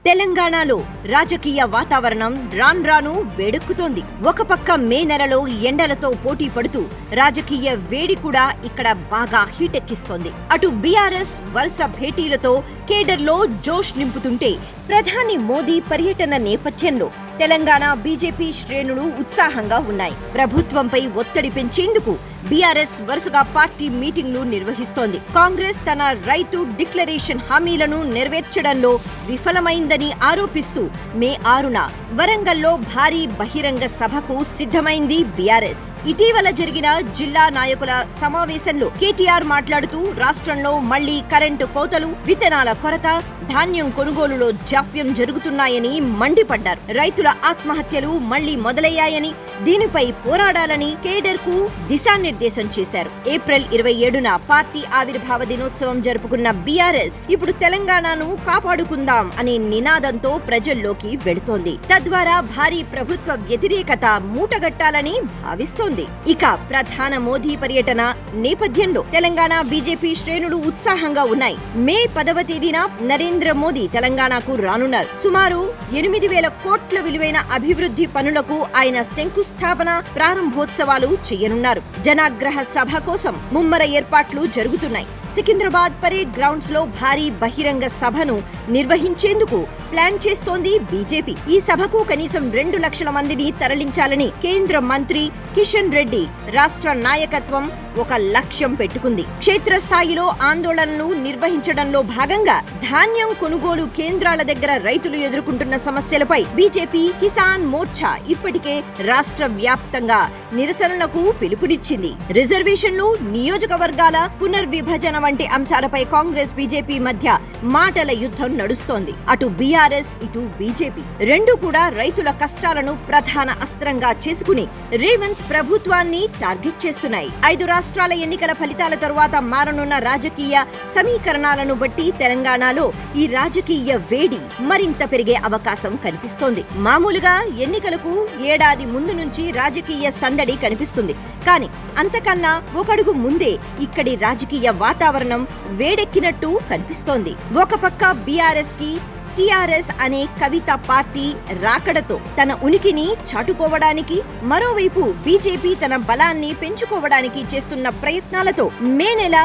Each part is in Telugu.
తెలంగాణలో రాజకీయ వాతావరణం రాన్రాను వేడెక్కుతోంది. ఒక పక్క మే నెలలో ఎండలతో పోటీ పడుతూ రాజకీయ వేడి కూడా ఇక్కడ బాగా హీటెక్కిస్తోంది. అటు బీఆర్ఎస్ వరుస భేటీలతో కేడర్లో జోష్ నింపుతుంటే, ప్రధాని మోదీ పర్యటన నేపథ్యంలో తెలంగాణ బీజేపీ శ్రేణులు ఉత్సాహంగా ఉన్నాయి. ప్రభుత్వంపై ఒత్తిడి పెంచేందుకు బీఆర్ఎస్ వరుసగా పార్టీ మీటింగ్లు నిర్వహిస్తోంది. కాంగ్రెస్ తన రైతు డిక్లరేషన్ హామీలను నెరవేర్చడంలో విఫలమైందని ఆరోపిస్తూ మే 6న వరంగల్లో భారీ బహిరంగ సభకు సిద్ధమైంది బీఆర్ఎస్. ఇటీవల జరిగిన జిల్లా నాయకుల సమావేశంలో కేటీఆర్ మాట్లాడుతూ, రాష్ట్రంలో మళ్లీ కరెంటు కోతలు, విత్తనాల కొరత, ధాన్యం కొనుగోలులో జాప్యం జరుగుతున్నాయని మండిపడ్డారు. రైతుల ఆత్మహత్యలు మళ్లీ మొదలయ్యాయని, దీనిపై పోరాడాలని కేడర్కు దిశానిర్దేశం చేశారు. ఏప్రిల్ 27న పార్టీ ఆవిర్భావ దినోత్సవం జరుపుకున్న బీఆర్ఎస్ ఇప్పుడు తెలంగాణను కాపాడుకుందాం అనే నినాదంతో ప్రజల్లోకి వెళుతోంది. తద్వారా భారీ ప్రభుత్వ వ్యతిరేకత మూటగట్టాలని భావిస్తోంది. ఇక ప్రధాన మోదీ పర్యటన నేపథ్యంలో తెలంగాణ బీజేపీ శ్రేణులు ఉత్సాహంగా ఉన్నాయి. మే 10వ తేదీన నరేంద్ర మోదీ తెలంగాణకు రానున్నారు. సుమారు 8,000 కోట్ల విలువైన అభివృద్ధి పనులకు ఆయన శంకుస్థాపన, ప్రారంభోత్సవాలు చేయనున్నారు. జనాగ్రహ సభ కోసం ముమ్మర ఏర్పాట్లు జరుగుతున్నాయి. సికింద్రాబాద్ పరేడ్ గ్రౌండ్స్ లో భారీ బహిరంగ సభను నిర్వహించేందుకు ప్లాన్ చేస్తోంది బీజేపీ. ఈ సభకు కనీసం 2 లక్షల మందిని తరలించాలని కేంద్ర మంత్రి కిషన్ రెడ్డి రాష్ట్ర నాయకత్వం ఒక లక్ష్యం పెట్టుకుంది. క్షేత్రస్థాయిలో ఆందోళనలు నిర్వహించడంలో భాగంగా ధాన్యం కొనుగోలు కేంద్రాల దగ్గర రైతులు ఎదుర్కొంటున్న సమస్యలపై బీజేపీ కిసాన్ మోర్చా ఇప్పటికే రాష్ట్ర వ్యాప్తంగా నిరసనలకు పిలుపునిచ్చింది. రిజర్వేషన్లు, నియోజకవర్గాల పునర్విభజన వంటి అంశాలపై కాంగ్రెస్ బీజేపీ మధ్య మాటల యుద్ధం నడుస్తోంది. అటు బీఆర్ఎస్, ఇటు బీజేపీ రెండు కూడా రైతుల కష్టాలను ప్రధాన అస్త్రంగా చేసుకుని రేవంత్ ప్రభుత్వాన్ని టార్గెట్ చేస్తున్నాయి. 5 రాష్ట్రాల ఎన్నికల ఫలితాల తరువాత మారనున్న రాజకీయ సమీకరణాలను బట్టి తెలంగాణలో ఈ రాజకీయ వేడి మరింత పెరిగే అవకాశం కనిపిస్తోంది. మామూలుగా ఎన్నికలకు ఏడాది ముందు నుంచి రాజకీయ సందడి కనిపిస్తుంది. కానీ అంతకన్నా ఒకడుగు ముందే ఇక్కడి రాజకీయ వాతావరణం వేడెక్కినట్టు కనిపిస్తోంది. ఒక పక్క బీఆర్ఎస్ కి టీఆర్ఎస్ అనే కవిత పార్టీ రాకడతో తన ఉనికిని చాటుకోవడానికి, మరోవైపు బీజేపీ తన బలాన్ని పెంచుకోవడానికి చేస్తున్న ప్రయత్నాలతో మే నెల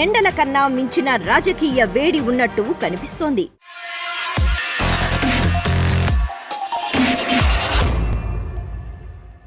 ఎండల కన్నా మించిన రాజకీయ వేడి ఉన్నట్టు కనిపిస్తోంది.